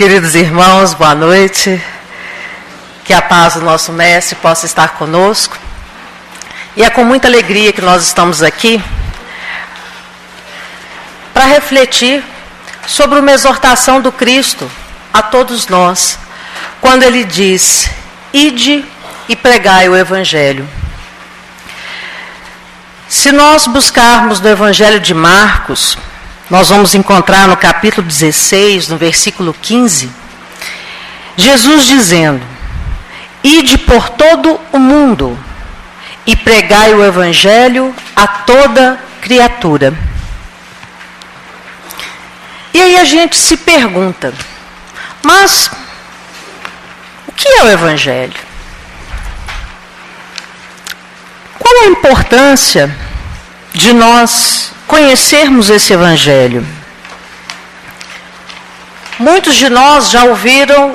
Queridos irmãos, boa noite. Que a paz do nosso Mestre possa estar conosco. E é com muita alegria que nós estamos aqui para refletir sobre uma exortação do Cristo a todos nós, quando Ele diz: ide e pregai o Evangelho. Se nós buscarmos no Evangelho de Marcos, nós vamos encontrar no capítulo 16, no versículo 15, Jesus dizendo: ide por todo o mundo e pregai o Evangelho a toda criatura. E aí a gente se pergunta, mas o que é o Evangelho? Qual a importância de nós conhecermos esse Evangelho? Muitos de nós já ouviram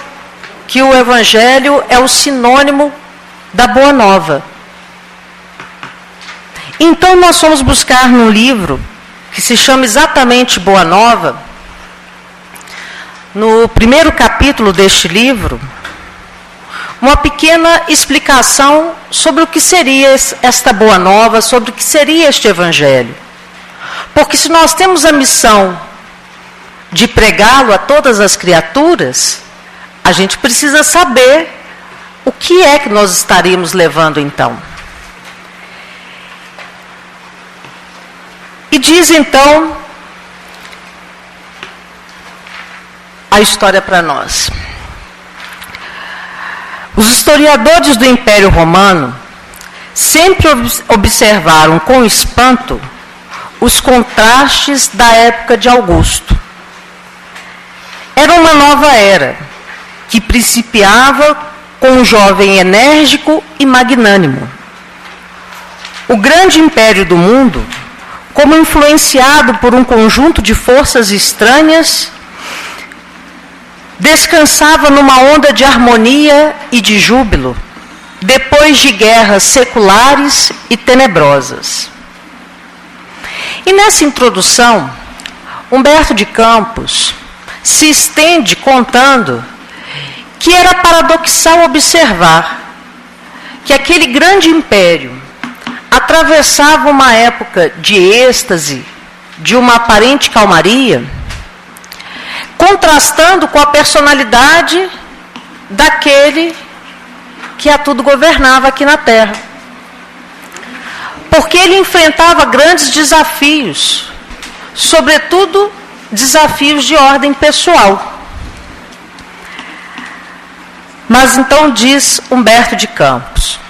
que o Evangelho é o sinônimo da Boa Nova. Então nós fomos buscar num livro que se chama exatamente Boa Nova, no primeiro capítulo deste livro, uma pequena explicação sobre o que seria esta Boa Nova, sobre o que seria este Evangelho. Porque se nós temos a missão de pregá-lo a todas as criaturas, a gente precisa saber o que é que nós estaríamos levando então. E diz então a história para nós. Os historiadores do Império Romano sempre observaram com espanto os contrastes da época de Augusto. Era uma nova era, que principiava com um jovem enérgico e magnânimo. O grande império do mundo, como influenciado por um conjunto de forças estranhas, descansava numa onda de harmonia e de júbilo, depois de guerras seculares e tenebrosas. E nessa introdução, Humberto de Campos se estende contando que era paradoxal observar que aquele grande império atravessava uma época de êxtase, de uma aparente calmaria, contrastando com a personalidade daquele que a tudo governava aqui na Terra. Porque ele enfrentava grandes desafios, sobretudo desafios de ordem pessoal. Mas então diz Humberto de Campos,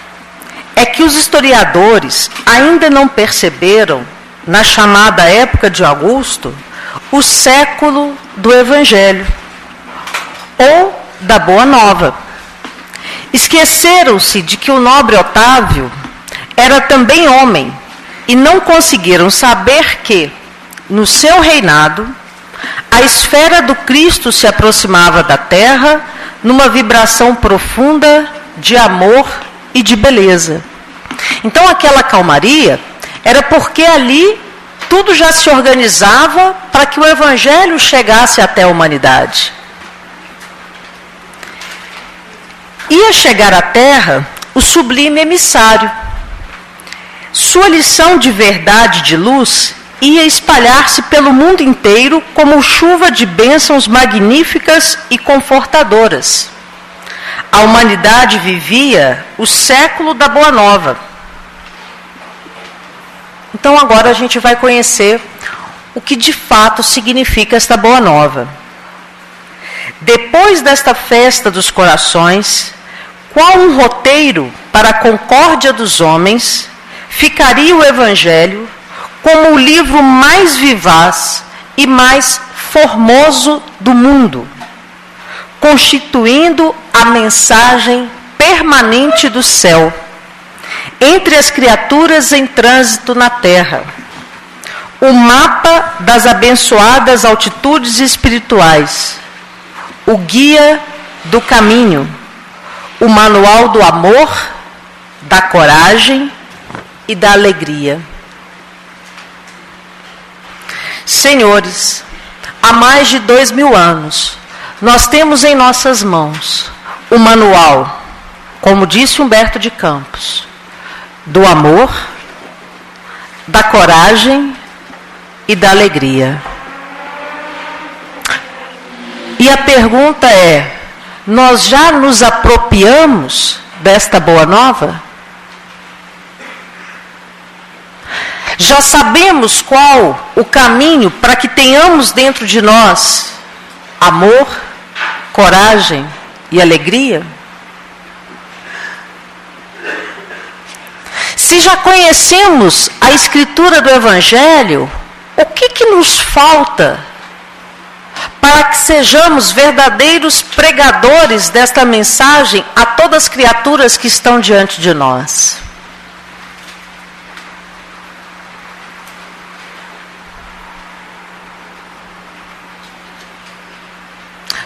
é que os historiadores ainda não perceberam, na chamada época de Augusto, o século do Evangelho, ou da Boa Nova. Esqueceram-se de que o nobre Otávio era também homem, e não conseguiram saber que, no seu reinado, a esfera do Cristo se aproximava da terra numa vibração profunda de amor e de beleza. Então aquela calmaria era porque ali tudo já se organizava para que o Evangelho chegasse até a humanidade. Ia chegar à terra o sublime emissário. Sua lição de verdade e de luz ia espalhar-se pelo mundo inteiro como chuva de bênçãos magníficas e confortadoras. A humanidade vivia o século da Boa Nova. Então agora a gente vai conhecer o que de fato significa esta Boa Nova. Depois desta festa dos corações, qual um roteiro para a concórdia dos homens, ficaria o Evangelho como o livro mais vivaz e mais formoso do mundo, constituindo a mensagem permanente do céu, entre as criaturas em trânsito na terra, o mapa das abençoadas altitudes espirituais, o guia do caminho, o manual do amor, da coragem e da alegria. Senhores, há mais de 2000 anos, nós temos em nossas mãos o manual, como disse Humberto de Campos, do amor, da coragem e da alegria. E a pergunta é: nós já nos apropriamos desta boa nova? Já sabemos qual o caminho para que tenhamos dentro de nós amor, coragem e alegria? Se já conhecemos a escritura do Evangelho, o que nos falta para que sejamos verdadeiros pregadores desta mensagem a todas as criaturas que estão diante de nós?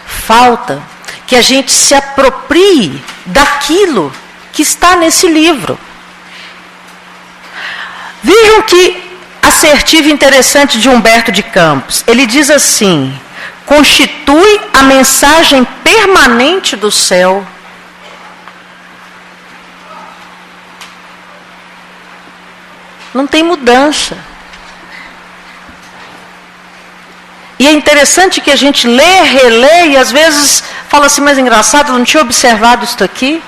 Falta que a gente se aproprie daquilo que está nesse livro. Vejam que assertivo interessante de Humberto de Campos. Ele diz assim: constitui a mensagem permanente do céu. Não tem mudança. E é interessante que a gente lê, relê e às vezes fala assim, mas engraçado, eu não tinha observado isso aqui.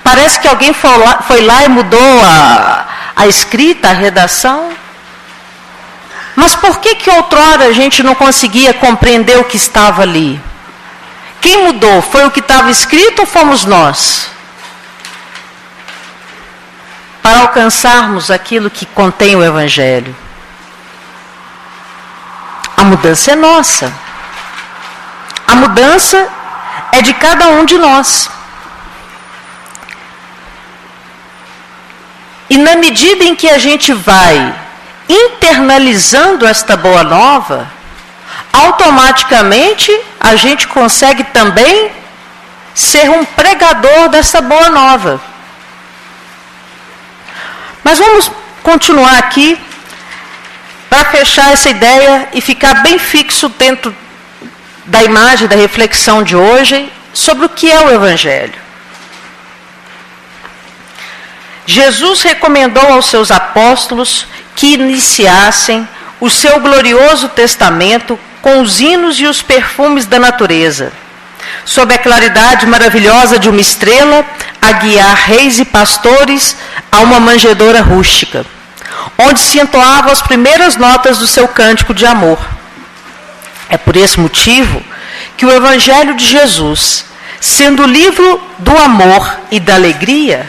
Parece que alguém foi lá e mudou a escrita, a redação. Mas por que outrora a gente não conseguia compreender o que estava ali? Quem mudou? Foi o que estava escrito ou fomos nós? Para alcançarmos aquilo que contém o Evangelho. A mudança é nossa. A mudança é de cada um de nós. E na medida em que a gente vai internalizando esta boa nova, automaticamente a gente consegue também ser um pregador dessa boa nova. Mas vamos continuar aqui para fechar essa ideia e ficar bem fixo dentro da imagem, da reflexão de hoje, sobre o que é o Evangelho. Jesus recomendou aos seus apóstolos que iniciassem o seu glorioso testamento com os hinos e os perfumes da natureza, sob a claridade maravilhosa de uma estrela, a guiar reis e pastores a uma manjedoura rústica, onde se entoavam as primeiras notas do seu cântico de amor. É por esse motivo que o Evangelho de Jesus, sendo o livro do amor e da alegria,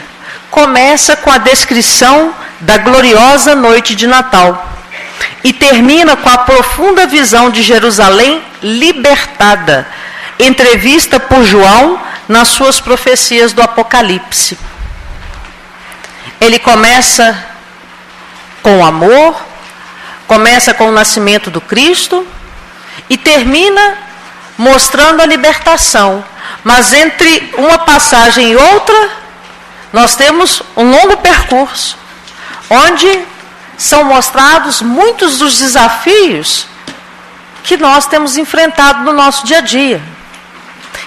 começa com a descrição da gloriosa noite de Natal e termina com a profunda visão de Jerusalém libertada, entrevista por João nas suas profecias do Apocalipse. Ele começa com o amor, começa com o nascimento do Cristo e termina mostrando a libertação. Mas entre uma passagem e outra, nós temos um longo percurso, onde são mostrados muitos dos desafios que nós temos enfrentado no nosso dia a dia.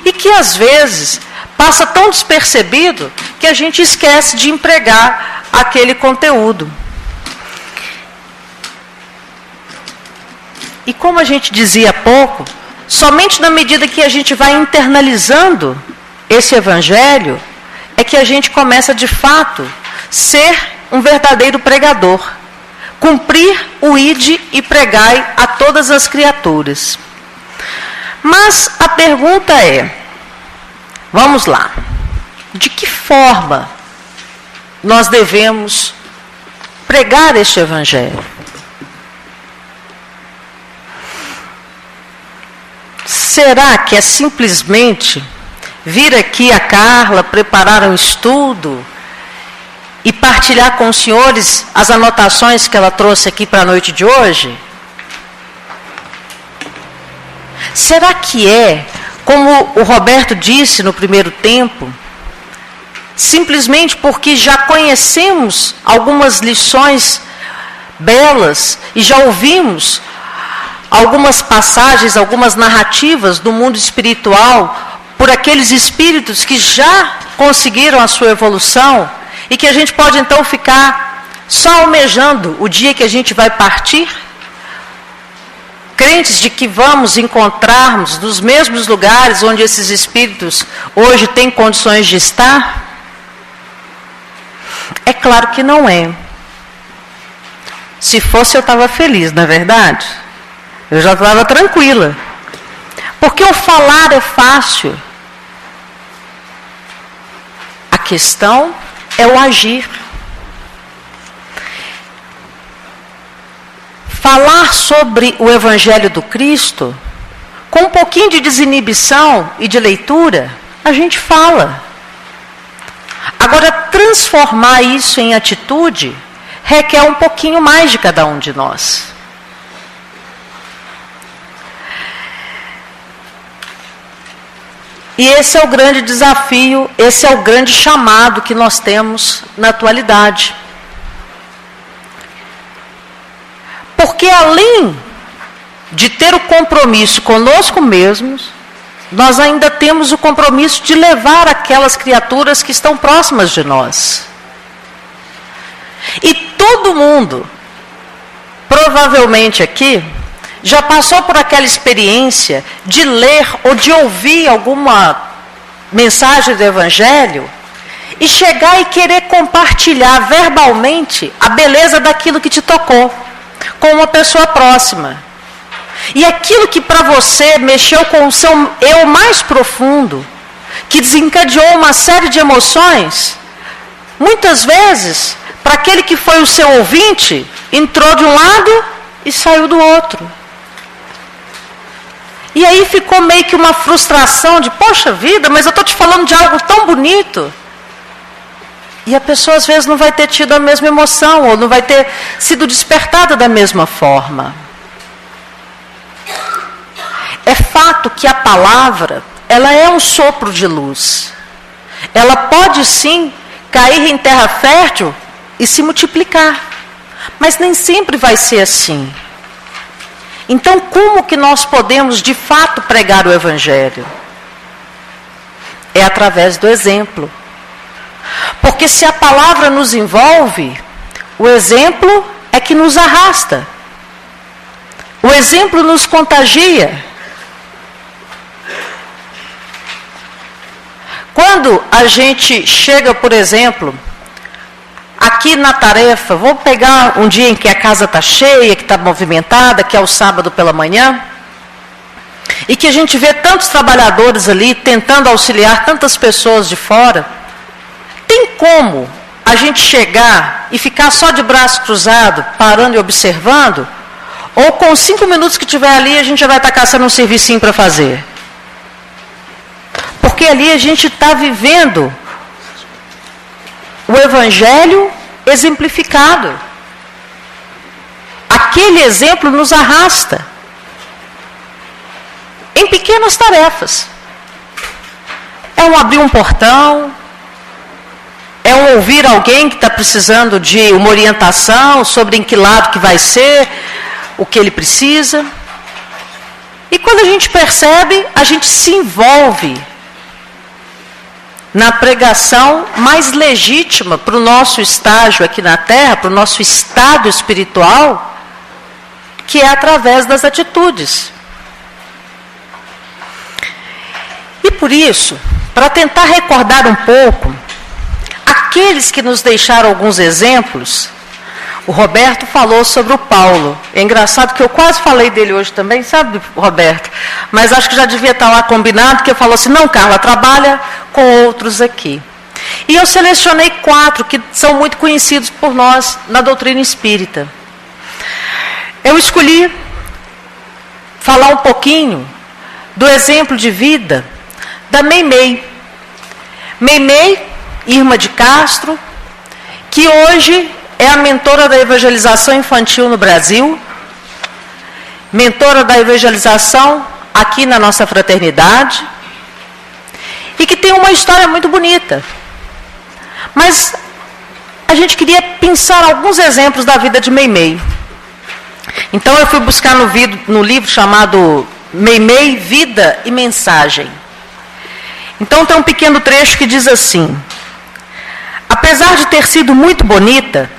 E que às vezes passa tão despercebido que a gente esquece de empregar aquele conteúdo. E como a gente dizia há pouco, somente na medida que a gente vai internalizando esse Evangelho, é que a gente começa de fato ser um verdadeiro pregador. Cumprir o ide e pregai a todas as criaturas. Mas a pergunta é, vamos lá, de que forma nós devemos pregar este Evangelho? Será que é simplesmente vir aqui a Carla, preparar um estudo e partilhar com os senhores as anotações que ela trouxe aqui para a noite de hoje? Será que é, como o Roberto disse no primeiro tempo, simplesmente porque já conhecemos algumas lições belas e já ouvimos algumas passagens, algumas narrativas do mundo espiritual por aqueles espíritos que já conseguiram a sua evolução e que a gente pode então ficar só almejando o dia que a gente vai partir, crentes de que vamos encontrarmos nos mesmos lugares onde esses espíritos hoje têm condições de estar? É claro que não é. Se fosse, eu estava feliz, não é verdade? Eu já estava tranquila. Porque o falar é fácil. A questão é o agir. Falar sobre o Evangelho do Cristo, com um pouquinho de desinibição e de leitura, a gente fala. Agora, transformar isso em atitude requer um pouquinho mais de cada um de nós. E esse é o grande desafio, esse é o grande chamado que nós temos na atualidade. Porque além de ter o compromisso conosco mesmos, nós ainda temos o compromisso de levar aquelas criaturas que estão próximas de nós. E todo mundo, provavelmente aqui, já passou por aquela experiência de ler ou de ouvir alguma mensagem do Evangelho e chegar e querer compartilhar verbalmente a beleza daquilo que te tocou com uma pessoa próxima. E aquilo que para você mexeu com o seu eu mais profundo, que desencadeou uma série de emoções, muitas vezes, para aquele que foi o seu ouvinte, entrou de um lado e saiu do outro. E aí ficou meio que uma frustração de, poxa vida, mas eu estou te falando de algo tão bonito. E a pessoa às vezes não vai ter tido a mesma emoção, ou não vai ter sido despertada da mesma forma. É fato que a palavra, ela é um sopro de luz. Ela pode sim cair em terra fértil e se multiplicar. Mas nem sempre vai ser assim. Então, como que nós podemos de fato pregar o Evangelho? É através do exemplo. Porque se a palavra nos envolve, o exemplo é que nos arrasta. O exemplo nos contagia. Quando a gente chega, por exemplo, aqui na tarefa, vou pegar um dia em que a casa está cheia, que está movimentada, que é o sábado pela manhã, e que a gente vê tantos trabalhadores ali tentando auxiliar tantas pessoas de fora, tem como a gente chegar e ficar só de braço cruzado, parando e observando, ou com 5 minutos que tiver ali, a gente já vai estar caçando um servicinho para fazer? Porque ali a gente está vivendo o Evangelho exemplificado. Aquele exemplo nos arrasta em pequenas tarefas. É um abrir um portão, é um ouvir alguém que está precisando de uma orientação sobre em que lado que vai ser, o que ele precisa. E quando a gente percebe, a gente se envolve na pregação mais legítima para o nosso estágio aqui na Terra, para o nosso estado espiritual, que é através das atitudes. E por isso, para tentar recordar um pouco, aqueles que nos deixaram alguns exemplos, o Roberto falou sobre o Paulo. É engraçado que eu quase falei dele hoje também, sabe, Roberto? Mas acho que já devia estar lá combinado, que eu falou assim, não, Carla, trabalha com outros aqui. E eu selecionei 4 que são muito conhecidos por nós na doutrina espírita. Eu escolhi falar um pouquinho do exemplo de vida da Meimei. Meimei, Irma de Castro, que hoje é a mentora da evangelização infantil no Brasil, mentora da evangelização aqui na nossa fraternidade, e que tem uma história muito bonita. Mas a gente queria pensar alguns exemplos da vida de Meimei. Então eu fui buscar no livro chamado Meimei, Vida e Mensagem. Então tem um pequeno trecho que diz assim: apesar de ter sido muito bonita,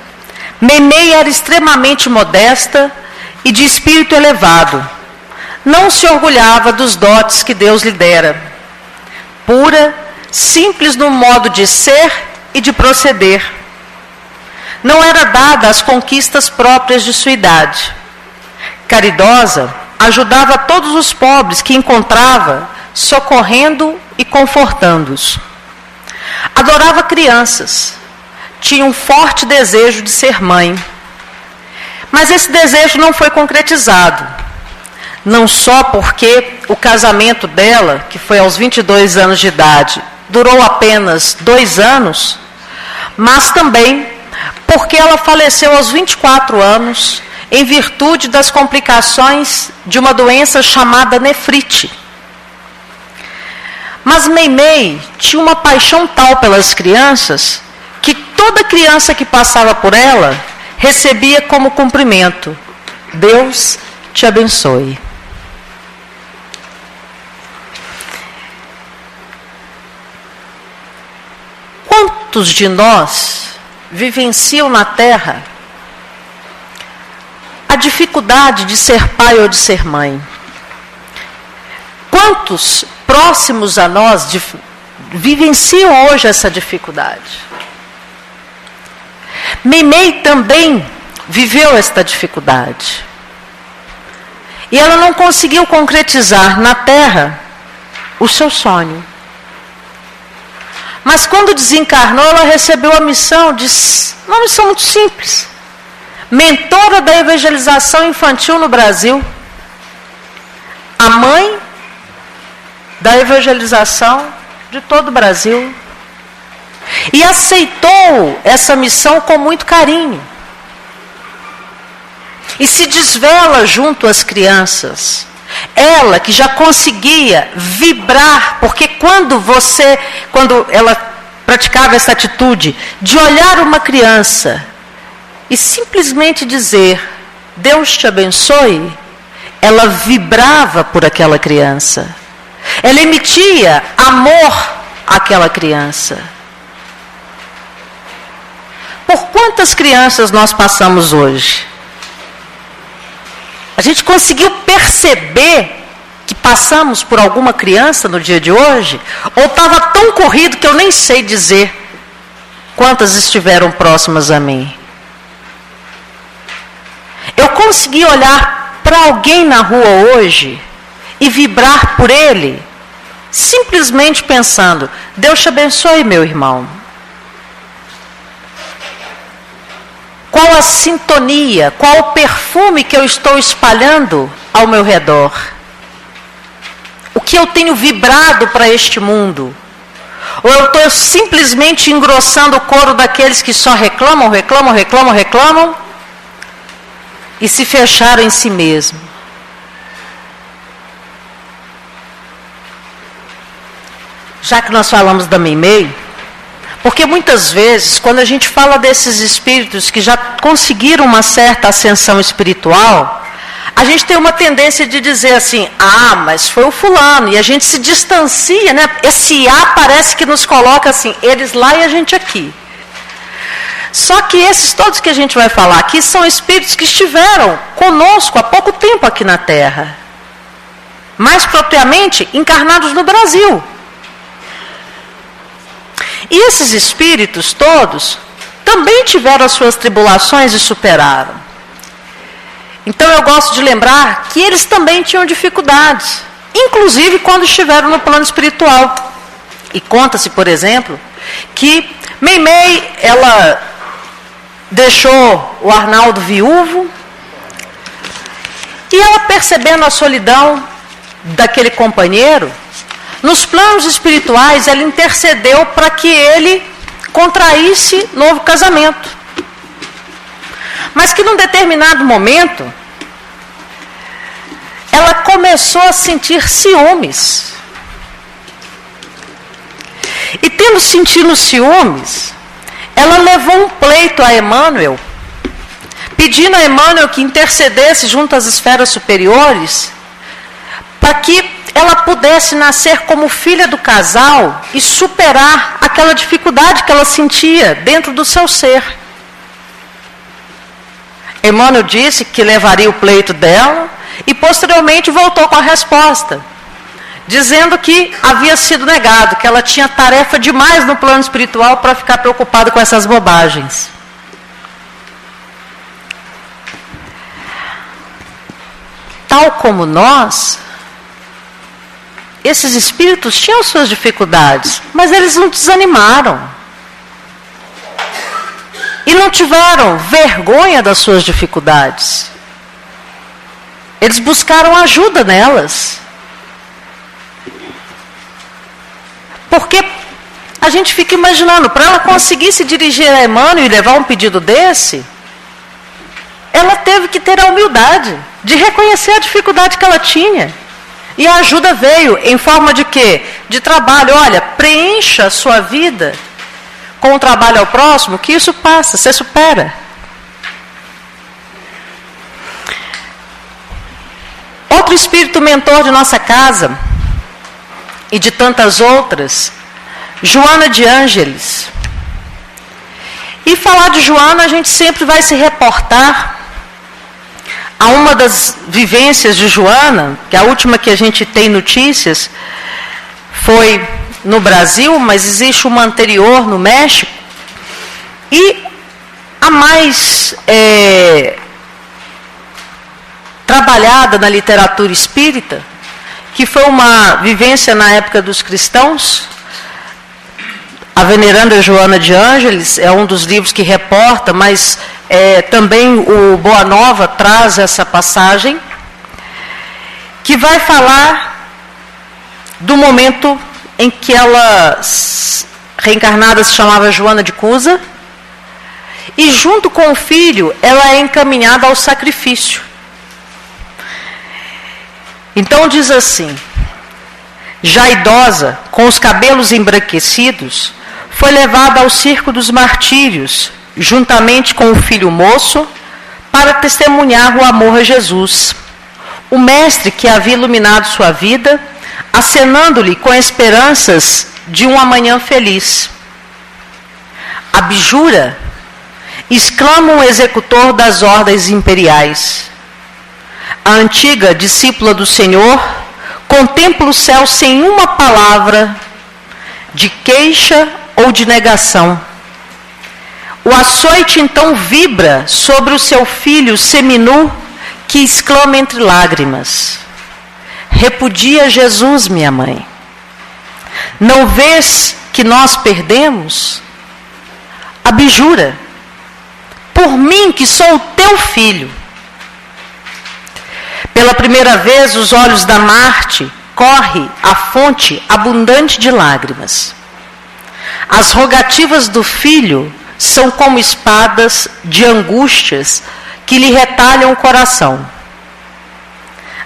Meimei era extremamente modesta e de espírito elevado. Não se orgulhava dos dotes que Deus lhe dera. Pura, simples no modo de ser e de proceder. Não era dada às conquistas próprias de sua idade. Caridosa, ajudava todos os pobres que encontrava, socorrendo e confortando-os. Adorava crianças. Tinha um forte desejo de ser mãe. Mas esse desejo não foi concretizado. Não só porque o casamento dela, que foi aos 22 anos de idade, durou apenas 2 anos, mas também porque ela faleceu aos 24 anos, em virtude das complicações de uma doença chamada nefrite. Mas Meimei tinha uma paixão tal pelas crianças, que toda criança que passava por ela, recebia como cumprimento: Deus te abençoe. Quantos de nós vivenciam na Terra a dificuldade de ser pai ou de ser mãe? Quantos próximos a nós vivenciam hoje essa dificuldade? Meimei também viveu esta dificuldade. E ela não conseguiu concretizar na Terra o seu sonho. Mas quando desencarnou, ela recebeu a missão uma missão muito simples. Mentora da evangelização infantil no Brasil. A mãe da evangelização de todo o Brasil. E aceitou essa missão com muito carinho. E se desvela junto às crianças. Ela que já conseguia vibrar, porque quando ela praticava essa atitude de olhar uma criança e simplesmente dizer: Deus te abençoe, ela vibrava por aquela criança. Ela emitia amor àquela criança. Por quantas crianças nós passamos hoje? A gente conseguiu perceber que passamos por alguma criança no dia de hoje? Ou estava tão corrido que eu nem sei dizer quantas estiveram próximas a mim? Eu consegui olhar para alguém na rua hoje e vibrar por ele, simplesmente pensando: Deus te abençoe, meu irmão. Qual a sintonia, qual o perfume que eu estou espalhando ao meu redor? O que eu tenho vibrado para este mundo? Ou eu estou simplesmente engrossando o coro daqueles que só reclamam e se fecharam em si mesmo? Já que nós falamos da Meimei, porque muitas vezes, quando a gente fala desses espíritos que já conseguiram uma certa ascensão espiritual, a gente tem uma tendência de dizer assim: ah, mas foi o fulano, e a gente se distancia, né? Esse A parece que nos coloca assim, eles lá e a gente aqui. Só que esses todos que a gente vai falar aqui são espíritos que estiveram conosco há pouco tempo aqui na Terra. Mais propriamente, encarnados no Brasil. E esses espíritos todos também tiveram as suas tribulações e superaram. Então eu gosto de lembrar que eles também tinham dificuldades, inclusive quando estiveram no plano espiritual. E conta-se, por exemplo, que Meimei, ela deixou o Arnaldo viúvo, e ela, percebendo a solidão daquele companheiro, nos planos espirituais, ela intercedeu para que ele contraísse novo casamento. Mas que num determinado momento, ela começou a sentir ciúmes. E tendo sentido ciúmes, ela levou um pleito a Emmanuel, pedindo a Emmanuel que intercedesse junto às esferas superiores, para que ela pudesse nascer como filha do casal e superar aquela dificuldade que ela sentia dentro do seu ser. Emmanuel disse que levaria o pleito dela e posteriormente voltou com a resposta, dizendo que havia sido negado, que ela tinha tarefa demais no plano espiritual para ficar preocupada com essas bobagens. Tal como nós, esses espíritos tinham suas dificuldades, mas eles não desanimaram. E não tiveram vergonha das suas dificuldades. Eles buscaram ajuda nelas. Porque a gente fica imaginando, para ela conseguir se dirigir a Emmanuel e levar um pedido desse, ela teve que ter a humildade de reconhecer a dificuldade que ela tinha. E a ajuda veio em forma de quê? De trabalho. Olha, preencha a sua vida com o trabalho ao próximo, que isso passa, você supera. Outro espírito mentor de nossa casa, e de tantas outras, Joana de Ângeles. E falar de Joana, a gente sempre vai se reportar a uma das vivências de Joana, que a última que a gente tem notícias foi no Brasil, mas existe uma anterior no México, e a mais trabalhada na literatura espírita, que foi uma vivência na época dos cristãos. A Veneranda Joana de Ângeles é um dos livros que reporta, mas também o Boa Nova traz essa passagem, que vai falar do momento em que ela, reencarnada, se chamava Joana de Cusa, e junto com o filho, ela é encaminhada ao sacrifício. Então diz assim: já idosa, com os cabelos embranquecidos, foi levada ao circo dos martírios, juntamente com o filho moço, para testemunhar o amor a Jesus. O mestre que havia iluminado sua vida, acenando-lhe com esperanças de um amanhã feliz. Abjura, exclama um executor das ordens imperiais. A antiga discípula do Senhor contempla o céu sem uma palavra de queixa ou de negação. O açoite então vibra sobre o seu filho seminu, que exclama entre lágrimas: repudia Jesus, minha mãe. Não vês que nós perdemos? Abjura, por mim que sou o teu filho. Pela primeira vez, os olhos da Marte corre a fonte abundante de lágrimas. As rogativas do filho são como espadas de angústias que lhe retalham o coração.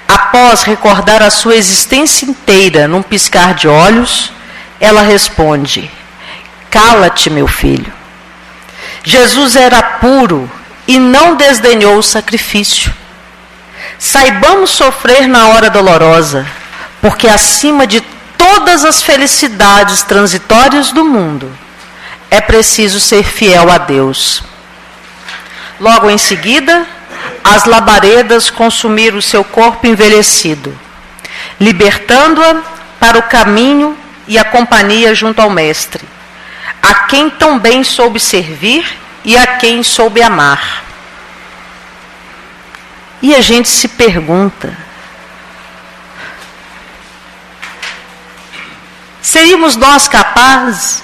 Após recordar a sua existência inteira num piscar de olhos, ela responde: cala-te, meu filho. Jesus era puro e não desdenhou o sacrifício. Saibamos sofrer na hora dolorosa, porque acima de todas as felicidades transitórias do mundo, é preciso ser fiel a Deus. Logo em seguida, as labaredas consumiram o seu corpo envelhecido, libertando-a para o caminho e a companhia junto ao Mestre, a quem tão bem soube servir e a quem soube amar. E a gente se pergunta: seríamos nós capazes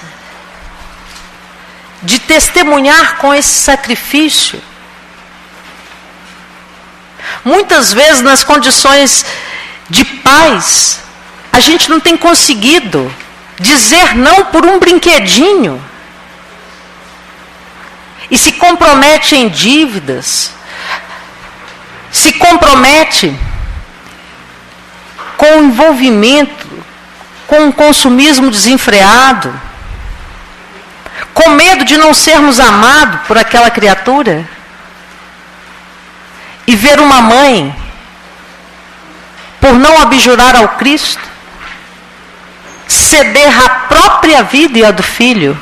de testemunhar com esse sacrifício? Muitas vezes, nas condições de paz, a gente não tem conseguido dizer não por um brinquedinho. E se compromete em dívidas, se compromete com o envolvimento, com um consumismo desenfreado, com medo de não sermos amados por aquela criatura. e ver uma mãe, por não abjurar ao Cristo, ceder a própria vida e a do filho?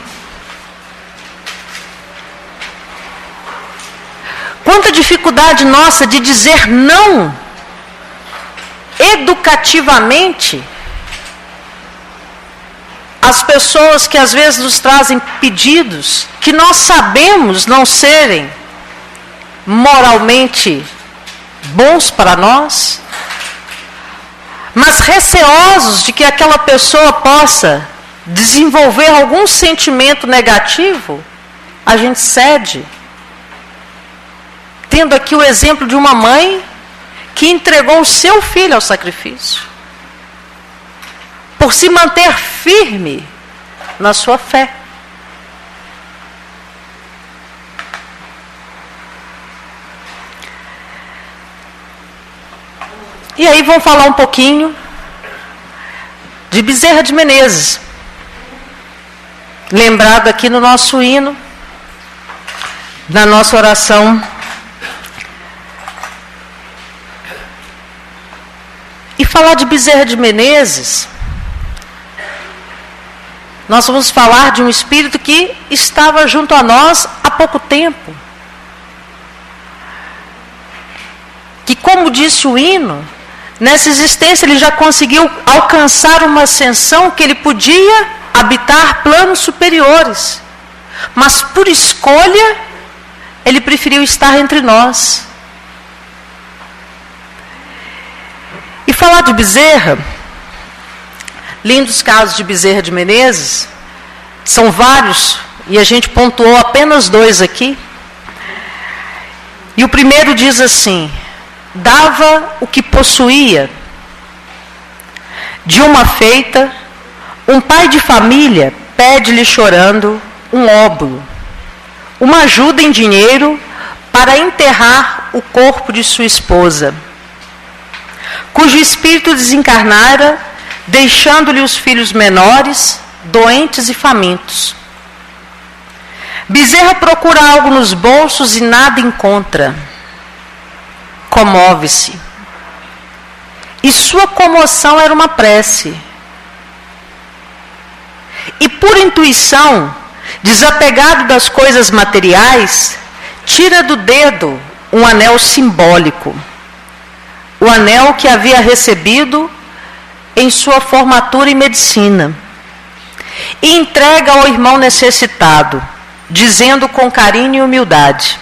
Quanta dificuldade nossa de dizer não educativamente às pessoas que às vezes nos trazem pedidos que nós sabemos não serem moralmente bons para nós, mas receosos de que aquela pessoa possa desenvolver algum sentimento negativo, a gente cede. Tendo aqui o exemplo de uma mãe que entregou o seu filho ao sacrifício, por se manter firme na sua fé. E aí vamos falar um pouquinho de Bezerra de Menezes, lembrado aqui no nosso hino, na nossa oração. E falar de Bezerra de Menezes, nós vamos falar de um espírito que estava junto a nós há pouco tempo. Que, como disse o hino, nessa existência ele já conseguiu alcançar uma ascensão que ele podia habitar planos superiores. Mas por escolha, ele preferiu estar entre nós. E falar de Bezerra, lindos casos de Bezerra de Menezes, são vários, e a gente pontuou apenas 2 aqui. E o primeiro diz assim: dava o que possuía. De uma feita, um pai de família pede-lhe chorando um óbolo, uma ajuda em dinheiro para enterrar o corpo de sua esposa, cujo espírito desencarnara, deixando-lhe os filhos menores, doentes e famintos. Bezerra procura algo nos bolsos e nada encontra. Comove-se. E sua comoção era uma prece. E por intuição, desapegado das coisas materiais, tira do dedo um anel simbólico. O anel que havia recebido em sua formatura em medicina. E entrega ao irmão necessitado, dizendo com carinho e humildade: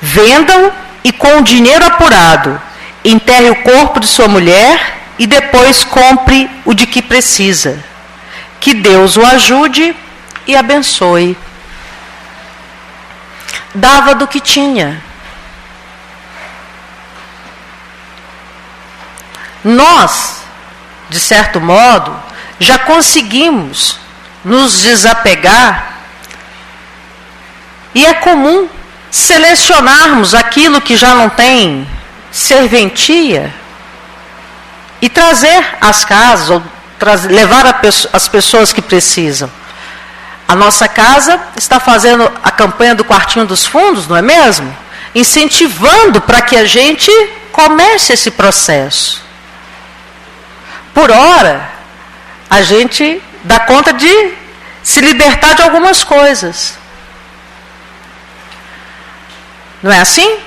venda-o e com o dinheiro apurado, enterre o corpo de sua mulher e depois compre o de que precisa. Que Deus o ajude e abençoe. Dava do que tinha. Nós, de certo modo, já conseguimos nos desapegar, e é comum selecionarmos aquilo que já não tem serventia e trazer às casas, ou levar as pessoas que precisam. A nossa casa está fazendo a campanha do Quartinho dos Fundos, não é mesmo? Incentivando para que a gente comece esse processo. Por hora, a gente dá conta de se libertar de algumas coisas. Não é assim?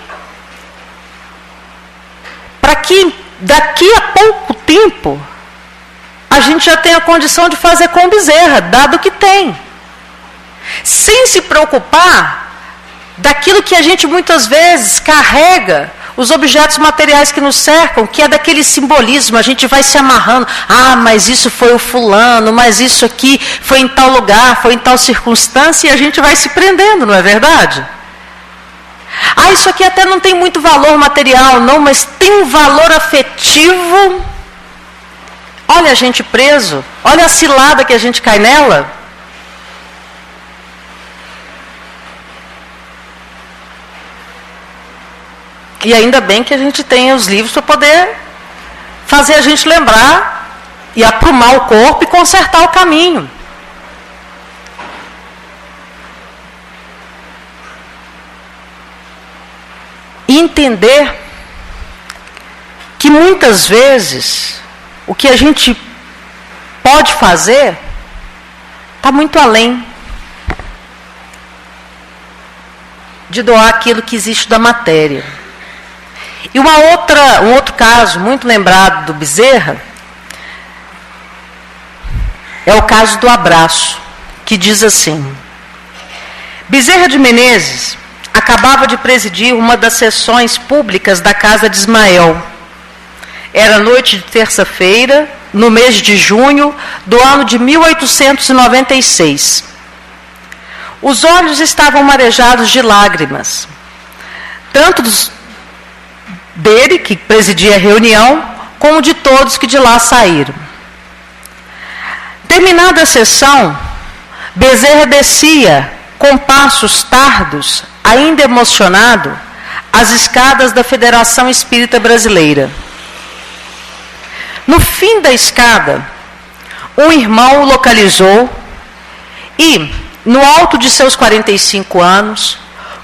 Para que daqui a pouco tempo a gente já tenha a condição de fazer com Bezerra, dado que tem. Sem se preocupar daquilo que a gente muitas vezes carrega, os objetos materiais que nos cercam, que é daquele simbolismo, a gente vai se amarrando. Ah, mas isso foi o fulano, mas isso aqui foi em tal lugar, foi em tal circunstância, e a gente vai se prendendo, não é verdade? Ah, isso aqui até não tem muito valor material, não, mas tem um valor afetivo. Olha a gente preso, olha a cilada que a gente cai nela. E ainda bem que a gente tem os livros para poder fazer a gente lembrar e aprumar o corpo e consertar o caminho. E entender que muitas vezes o que a gente pode fazer está muito além de doar aquilo que existe da matéria. E um outro caso muito lembrado do Bezerra é o caso do abraço, que diz assim: Bezerra de Menezes acabava de presidir uma das sessões públicas da casa de Ismael. Era noite de terça-feira, no mês de junho do ano de 1896. Os olhos estavam marejados de lágrimas, tanto dele, que presidia a reunião, como de todos que de lá saíram. Terminada a sessão, Bezerra descia, com passos tardos, ainda emocionado, as escadas da Federação Espírita Brasileira. No fim da escada, um irmão o localizou e, no alto de seus 45 anos,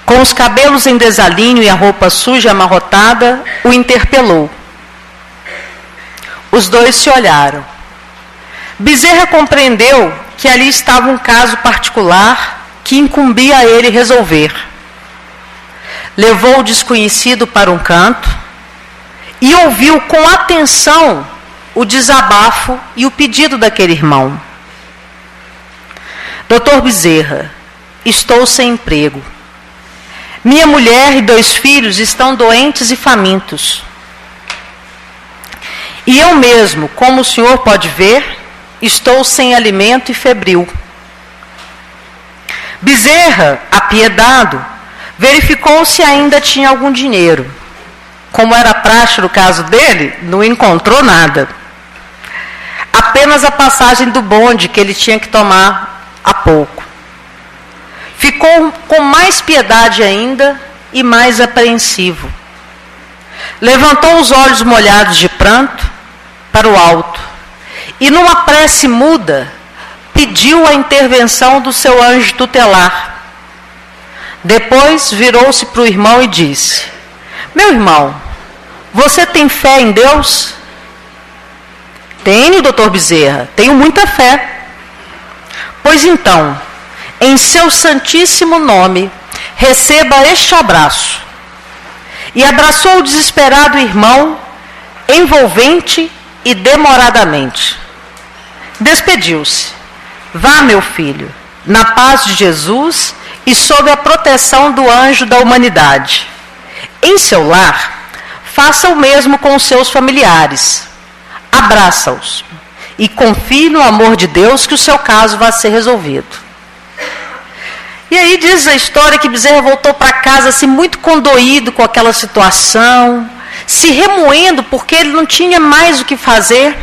com os cabelos em desalinho e a roupa suja e amarrotada, o interpelou. Os dois se olharam. Bezerra compreendeu que ali estava um caso particular que incumbia a ele resolver. Levou o desconhecido para um canto e ouviu com atenção o desabafo e o pedido daquele irmão. Doutor Bezerra, estou sem emprego. Minha mulher e 2 filhos estão doentes e famintos. E eu mesmo, como o senhor pode ver, estou sem alimento e febril. Bezerra, apiedado, verificou se ainda tinha algum dinheiro. Como era praxe no caso dele, não encontrou nada. Apenas a passagem do bonde que ele tinha que tomar há pouco. Ficou com mais piedade ainda e mais apreensivo. Levantou os olhos molhados de pranto para o alto e, numa prece muda, pediu a intervenção do seu anjo tutelar. Depois virou-se para o irmão e disse: Meu irmão, você tem fé em Deus? Tenho, doutor Bezerra, tenho muita fé. Pois então, em seu santíssimo nome, receba este abraço. E abraçou o desesperado irmão, envolvente e demoradamente. Despediu-se. Vá, meu filho, na paz de Jesus e sob a proteção do anjo da humanidade. Em seu lar, faça o mesmo com os seus familiares. Abraça-os e confie no amor de Deus que o seu caso vai ser resolvido. E aí diz a história que Bezerra voltou para casa assim, muito condoído com aquela situação, se remoendo porque ele não tinha mais o que fazer.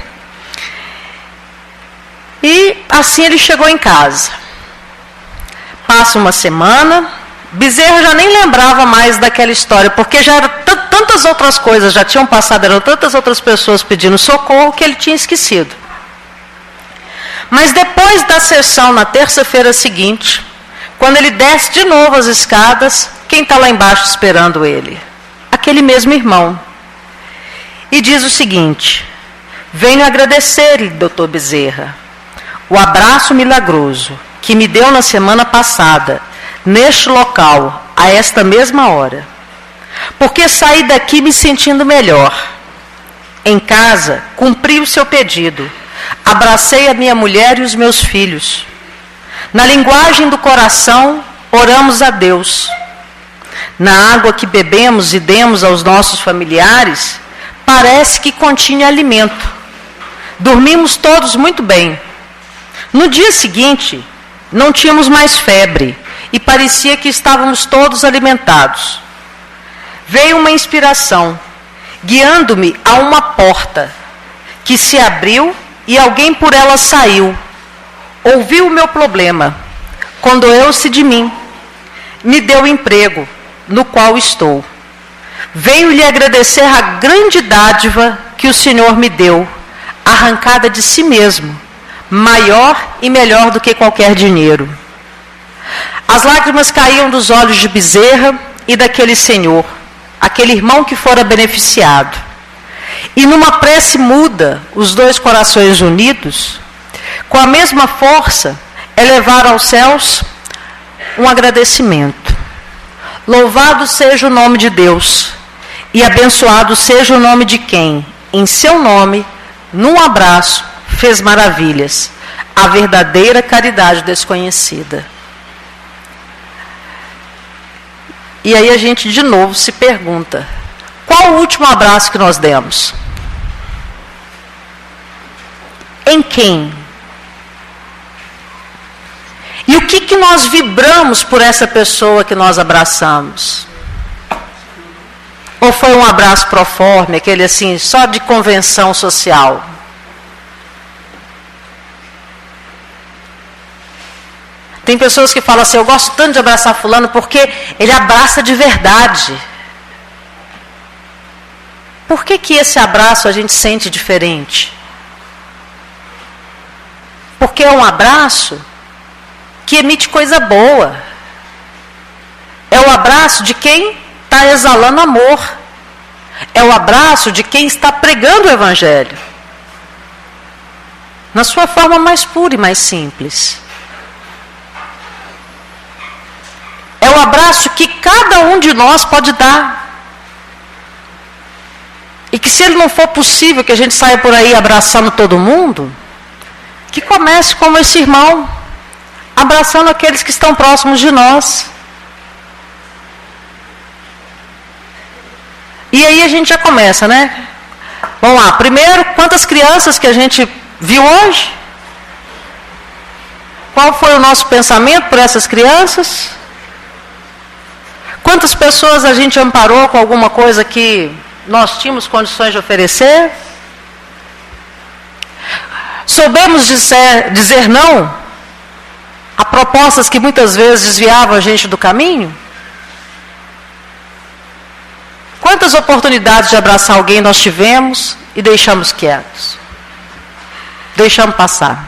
E assim ele chegou em casa. Passa uma semana, Bezerra já nem lembrava mais daquela história, porque já era tantas outras coisas, já tinham passado, eram tantas outras pessoas pedindo socorro que ele tinha esquecido. Mas depois da sessão, na terça-feira seguinte, quando ele desce de novo as escadas, quem está lá embaixo esperando ele? Aquele mesmo irmão. E diz o seguinte: venho agradecer-lhe, doutor Bezerra, o abraço milagroso que me deu na semana passada, neste local, a esta mesma hora. Porque saí daqui me sentindo melhor. Em casa, cumpri o seu pedido. Abracei a minha mulher e os meus filhos. Na linguagem do coração, oramos a Deus. Na água que bebemos e demos aos nossos familiares, parece que continha alimento. Dormimos todos muito bem. No dia seguinte, não tínhamos mais febre e parecia que estávamos todos alimentados. Veio uma inspiração, guiando-me a uma porta que se abriu e alguém por ela saiu. Ouviu o meu problema, condoeu-se de mim, me deu emprego, no qual estou. Venho lhe agradecer a grande dádiva que o Senhor me deu, arrancada de si mesmo, maior e melhor do que qualquer dinheiro. As lágrimas caíam dos olhos de Bezerra e daquele senhor. aquele irmão que fora beneficiado. E numa prece muda, os dois corações unidos, com a mesma força, elevaram aos céus um agradecimento. Louvado seja o nome de Deus, e abençoado seja o nome de quem, em seu nome, num abraço, fez maravilhas, a verdadeira caridade desconhecida. E aí a gente de novo se pergunta, qual o último abraço que nós demos? Em quem? E o que nós vibramos por essa pessoa que nós abraçamos? Ou foi um abraço proforme, aquele assim, só de convenção social? Tem pessoas que falam assim, eu gosto tanto de abraçar fulano porque ele abraça de verdade. Por que esse abraço a gente sente diferente? Porque é um abraço que emite coisa boa. É o abraço de quem está exalando amor. É o abraço de quem está pregando o Evangelho. Na sua forma mais pura e mais simples. É o abraço que cada um de nós pode dar. E que se ele não for possível que a gente saia por aí abraçando todo mundo, que comece como esse irmão, abraçando aqueles que estão próximos de nós. E aí a gente já começa, né? Vamos lá, primeiro, quantas crianças que a gente viu hoje? Qual foi o nosso pensamento por essas crianças? Quantas pessoas a gente amparou com alguma coisa que nós tínhamos condições de oferecer? Soubemos dizer não a propostas que muitas vezes desviavam a gente do caminho? Quantas oportunidades de abraçar alguém nós tivemos e deixamos quietos? Deixamos passar.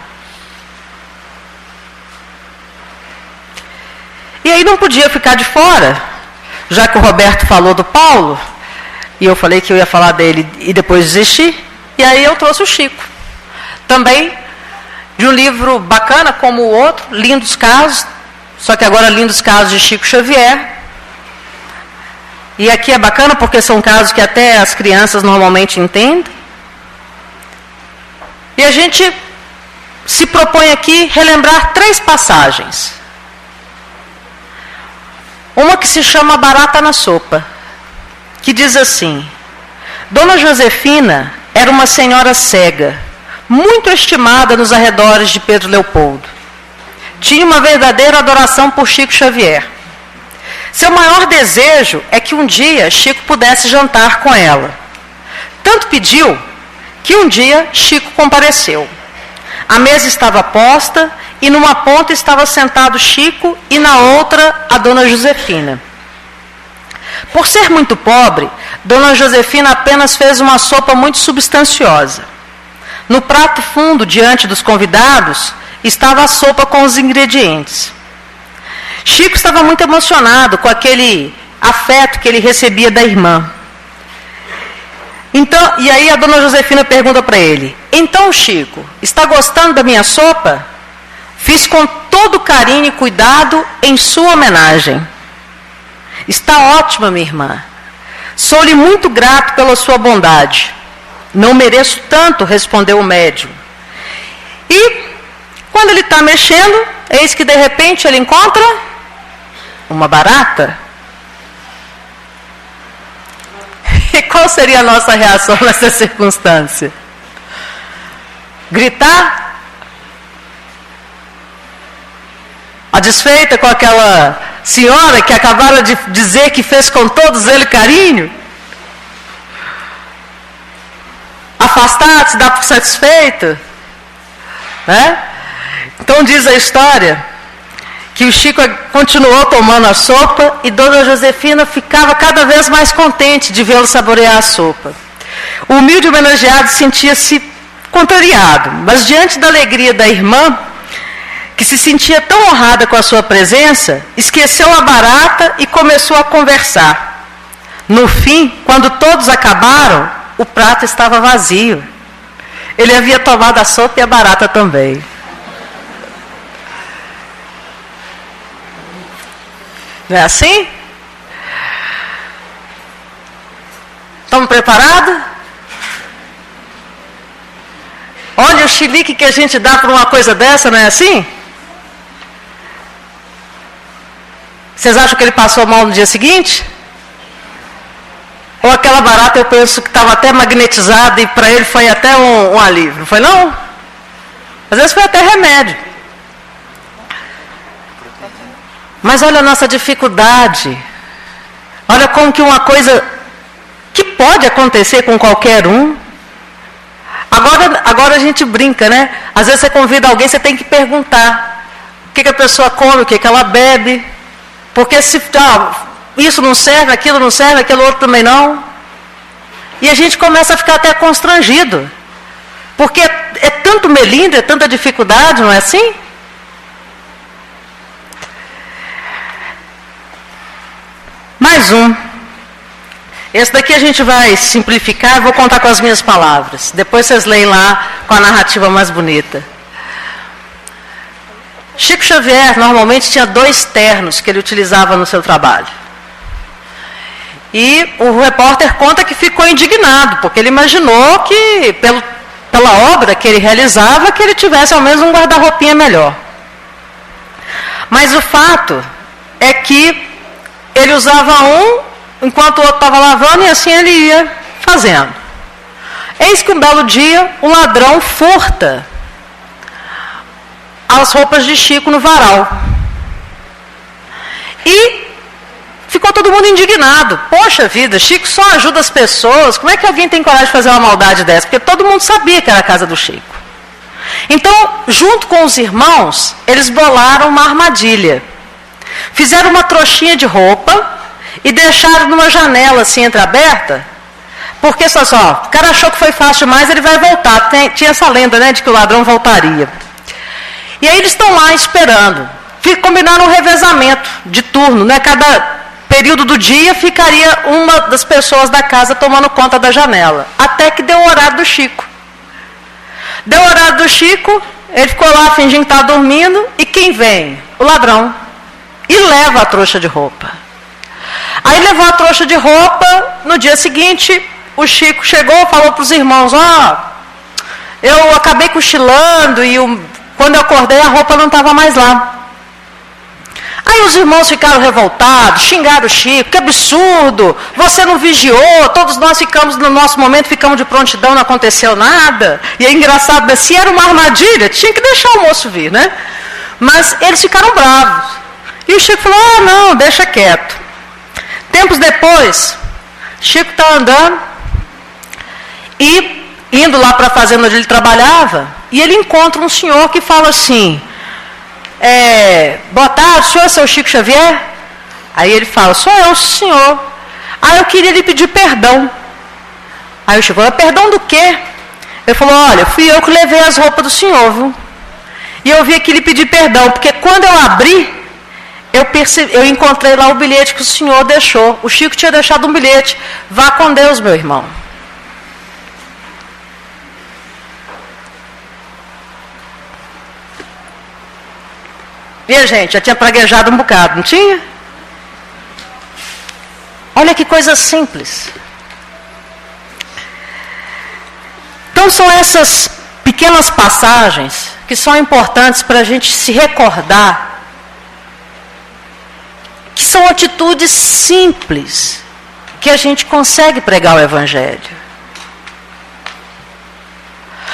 E aí não podia ficar de fora, já que o Roberto falou do Paulo, e eu falei que eu ia falar dele e depois desistir, e aí eu trouxe o Chico. Também de um livro bacana como o outro, Lindos Casos, só que agora Lindos Casos de Chico Xavier. E aqui é bacana porque são casos que até as crianças normalmente entendem. E a gente se propõe aqui relembrar 3 passagens. Uma que se chama Barata na Sopa, que diz assim: Dona Josefina era uma senhora cega, muito estimada nos arredores de Pedro Leopoldo. Tinha uma verdadeira adoração por Chico Xavier. Seu maior desejo é que um dia Chico pudesse jantar com ela. Tanto pediu que um dia Chico compareceu. A mesa estava posta e numa ponta estava sentado Chico e na outra a Dona Josefina. Por ser muito pobre, Dona Josefina apenas fez uma sopa muito substanciosa. No prato fundo, diante dos convidados, estava a sopa com os ingredientes. Chico estava muito emocionado com aquele afeto que ele recebia da irmã. Então, e aí a Dona Josefina pergunta para ele: então, Chico, está gostando da minha sopa? Fiz com todo carinho e cuidado em sua homenagem. Está ótima, minha irmã. Sou-lhe muito grato pela sua bondade. Não mereço tanto, respondeu o médium. E quando ele está mexendo, eis que de repente ele encontra uma barata. E qual seria a nossa reação nessa circunstância? Gritar? A desfeita com aquela senhora que acabaram de dizer que fez com todos ele carinho? Afastar, se dar por satisfeito? Né? Então diz a história que o Chico continuou tomando a sopa e Dona Josefina ficava cada vez mais contente de vê-lo saborear a sopa. O humilde homenageado sentia-se contrariado, mas diante da alegria da irmã, que se sentia tão honrada com a sua presença, esqueceu a barata e começou a conversar. No fim, quando todos acabaram, o prato estava vazio. Ele havia tomado a sopa e a barata também. Não é assim? Estamos preparados? Olha o chilique que a gente dá por uma coisa dessa, não é assim? Vocês acham que ele passou mal no dia seguinte? Ou aquela barata, eu penso que estava até magnetizada e para ele foi até um alívio, não foi não? Às vezes foi até remédio. Mas olha a nossa dificuldade. Olha como que uma coisa que pode acontecer com qualquer um. Agora a gente brinca, né? Às vezes você convida alguém, você tem que perguntar o que a pessoa come, o que ela bebe. Porque se isso não serve, aquilo não serve, aquilo outro também não. E a gente começa a ficar até constrangido. Porque é tanto melindre, é tanta dificuldade, não é assim? Mais um. Esse daqui a gente vai simplificar, eu vou contar com as minhas palavras. Depois vocês leem lá com a narrativa mais bonita. Chico Xavier normalmente tinha 2 ternos que ele utilizava no seu trabalho. E o repórter conta que ficou indignado, porque ele imaginou que, pela obra que ele realizava, que ele tivesse ao menos um guarda-roupinha melhor. Mas o fato é que ele usava um, enquanto o outro estava lavando, e assim ele ia fazendo. Eis que um belo dia, um ladrão furta as roupas de Chico no varal. E ficou todo mundo indignado. Poxa vida, Chico só ajuda as pessoas. Como é que alguém tem coragem de fazer uma maldade dessa? Porque todo mundo sabia que era a casa do Chico. Então, junto com os irmãos, eles bolaram uma armadilha. Fizeram uma trouxinha de roupa e deixaram numa janela assim entreaberta. Porque só, o cara achou que foi fácil demais, ele vai voltar. Tinha essa lenda, né, de que o ladrão voltaria. E aí eles estão lá esperando. Combinaram um revezamento de turno, né? Cada período do dia ficaria uma das pessoas da casa tomando conta da janela. Até que deu o horário do Chico. Deu o horário do Chico, ele ficou lá fingindo que estava dormindo, e quem vem? O ladrão. E leva a trouxa de roupa. Aí levou a trouxa de roupa, no dia seguinte, o Chico chegou e falou para os irmãos, eu acabei cochilando e quando eu acordei a roupa não estava mais lá. Aí os irmãos ficaram revoltados, xingaram o Chico, que absurdo, você não vigiou, todos nós ficamos, no nosso momento, ficamos de prontidão, não aconteceu nada. E é engraçado, né? Se era uma armadilha, tinha que deixar o moço vir, né? Mas eles ficaram bravos. E o Chico falou, não, deixa quieto. Tempos depois, Chico está andando e indo lá para a fazenda onde ele trabalhava, e ele encontra um senhor que fala assim, boa tarde, o senhor é seu Chico Xavier? Aí ele fala, sou eu, senhor. Aí eu queria lhe pedir perdão. Aí o Chico falou, perdão do quê? Ele falou, olha, fui eu que levei as roupas do senhor, viu? E eu vim aqui lhe pedir perdão, porque quando eu abri, eu encontrei lá o bilhete que o senhor deixou. O Chico tinha deixado um bilhete. Vá com Deus, meu irmão. E a gente, já tinha praguejado um bocado, não tinha? Olha que coisa simples. Então são essas pequenas passagens que são importantes para a gente se recordar que são atitudes simples que a gente consegue pregar o Evangelho.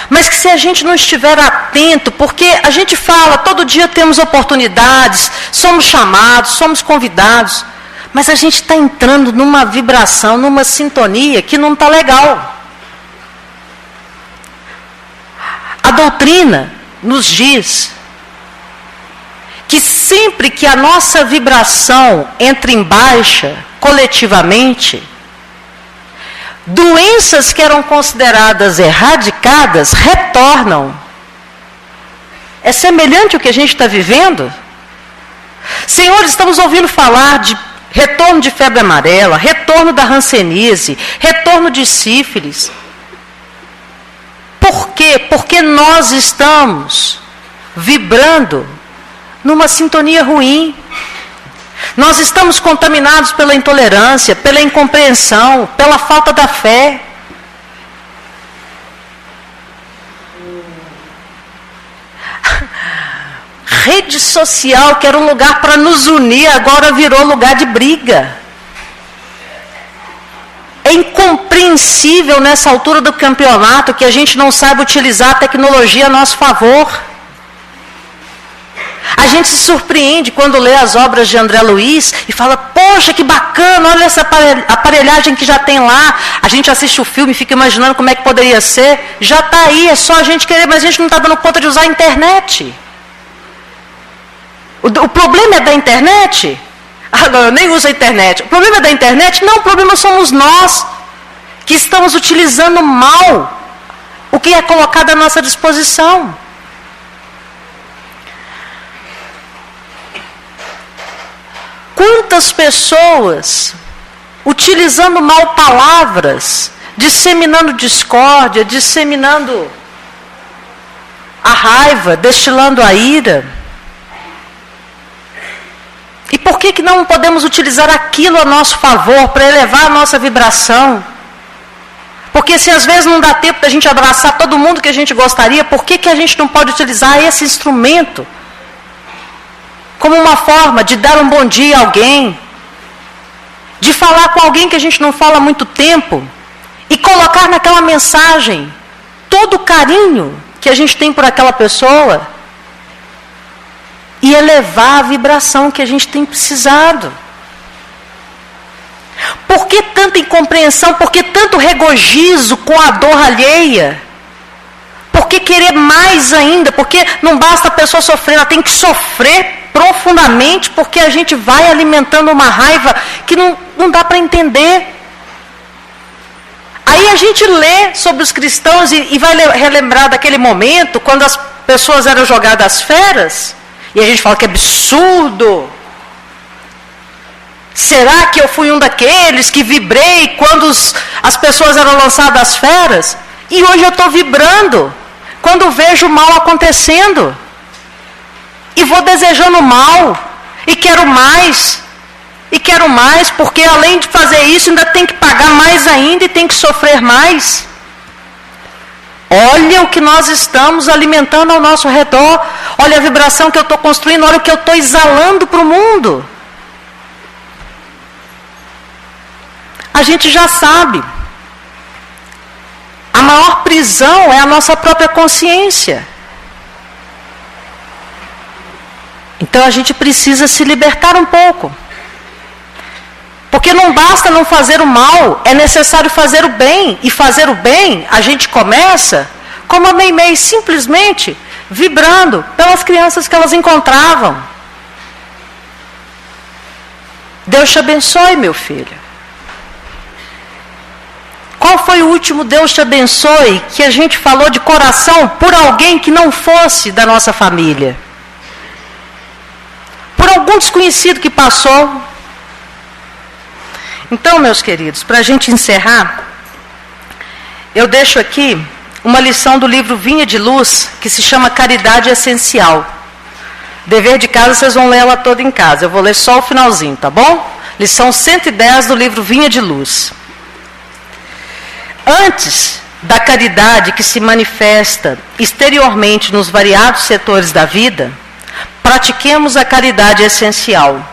Mas que se a gente não estiver atento, porque a gente fala, todo dia temos oportunidades, somos chamados, somos convidados, mas a gente está entrando numa vibração, numa sintonia que não está legal. A doutrina nos diz que sempre que a nossa vibração entra em baixa, coletivamente, doenças que eram consideradas erradicadas retornam. É semelhante ao que a gente está vivendo? Senhor, estamos ouvindo falar de retorno de febre amarela, retorno da hanseníase, retorno de sífilis. Por quê? Porque nós estamos vibrando numa sintonia ruim. Nós estamos contaminados pela intolerância, pela incompreensão, pela falta da fé. Rede social, que era um lugar para nos unir, agora virou lugar de briga. É incompreensível nessa altura do campeonato que a gente não saiba utilizar a tecnologia a nosso favor. A gente se surpreende quando lê as obras de André Luiz e fala, poxa, que bacana, olha essa aparelhagem que já tem lá. A gente assiste o filme e fica imaginando como é que poderia ser. Já está aí, é só a gente querer, mas a gente não está dando conta de usar a internet. O problema é da internet? Não, eu nem uso a internet. O problema é da internet? Não, o problema somos nós, que estamos utilizando mal o que é colocado à nossa disposição. Quantas pessoas utilizando mal palavras, disseminando discórdia, disseminando a raiva, destilando a ira. E por que não podemos utilizar aquilo a nosso favor, para elevar a nossa vibração? Porque se às vezes não dá tempo da gente abraçar todo mundo que a gente gostaria, por que a gente não pode utilizar esse instrumento como uma forma de dar um bom dia a alguém, de falar com alguém que a gente não fala há muito tempo, e colocar naquela mensagem todo o carinho que a gente tem por aquela pessoa, e elevar a vibração que a gente tem precisado. Por que tanta incompreensão? Por que tanto regozijo com a dor alheia? Por que querer mais ainda? Porque não basta a pessoa sofrer, ela tem que sofrer profundamente, porque a gente vai alimentando uma raiva que não dá para entender. Aí a gente lê sobre os cristãos e vai relembrar daquele momento, quando as pessoas eram jogadas às feras, e a gente fala que é absurdo. Será que eu fui um daqueles que vibrei quando as pessoas eram lançadas às feras? E hoje eu estou vibrando quando vejo o mal acontecendo. E vou desejando mal. E quero mais. E quero mais, porque além de fazer isso, ainda tem que pagar mais ainda e tem que sofrer mais. Olha o que nós estamos alimentando ao nosso redor. Olha a vibração que eu estou construindo. Olha o que eu estou exalando para o mundo. A gente já sabe. A maior prisão é a nossa própria consciência. Então a gente precisa se libertar um pouco. Porque não basta não fazer o mal, é necessário fazer o bem. E fazer o bem, a gente começa, como a Meimei, simplesmente vibrando pelas crianças que elas encontravam. Deus te abençoe, meu filho. Qual foi o último Deus te abençoe que a gente falou de coração por alguém que não fosse da nossa família? Por algum desconhecido que passou? Então, meus queridos, para a gente encerrar, eu deixo aqui uma lição do livro Vinha de Luz, que se chama Caridade Essencial. Dever de casa, vocês vão ler ela toda em casa. Eu vou ler só o finalzinho, tá bom? Lição 110 do livro Vinha de Luz. Antes da caridade que se manifesta exteriormente nos variados setores da vida, pratiquemos a caridade essencial,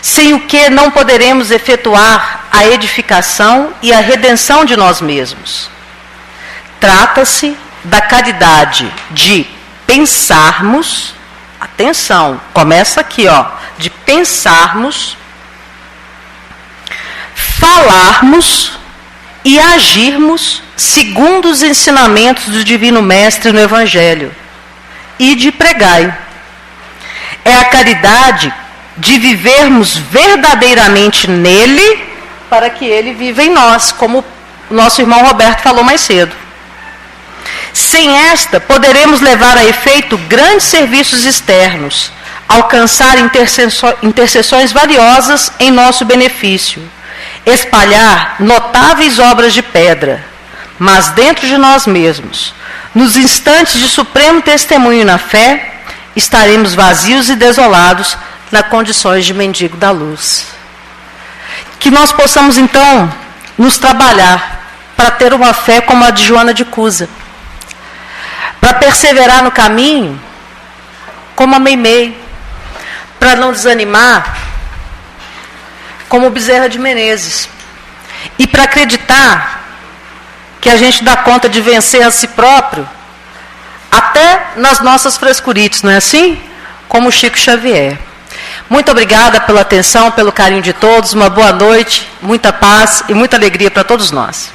sem o que não poderemos efetuar a edificação e a redenção de nós mesmos. Trata-se da caridade de pensarmos, atenção, começa aqui, de pensarmos, falarmos e agirmos segundo os ensinamentos do Divino Mestre no Evangelho, e de pregai. É a caridade de vivermos verdadeiramente nele, para que ele viva em nós, como o nosso irmão Roberto falou mais cedo. Sem esta, poderemos levar a efeito grandes serviços externos, alcançar intercessões valiosas em nosso benefício, espalhar notáveis obras de pedra, mas dentro de nós mesmos, nos instantes de supremo testemunho na fé, estaremos vazios e desolados nas condições de mendigo da luz. Que nós possamos, então, nos trabalhar para ter uma fé como a de Joana de Cusa, para perseverar no caminho como a Meimei, para não desanimar como Bezerra de Menezes, e para acreditar que a gente dá conta de vencer a si próprio, até nas nossas frescurites, não é assim? Como Chico Xavier. Muito obrigada pela atenção, pelo carinho de todos, uma boa noite, muita paz e muita alegria para todos nós.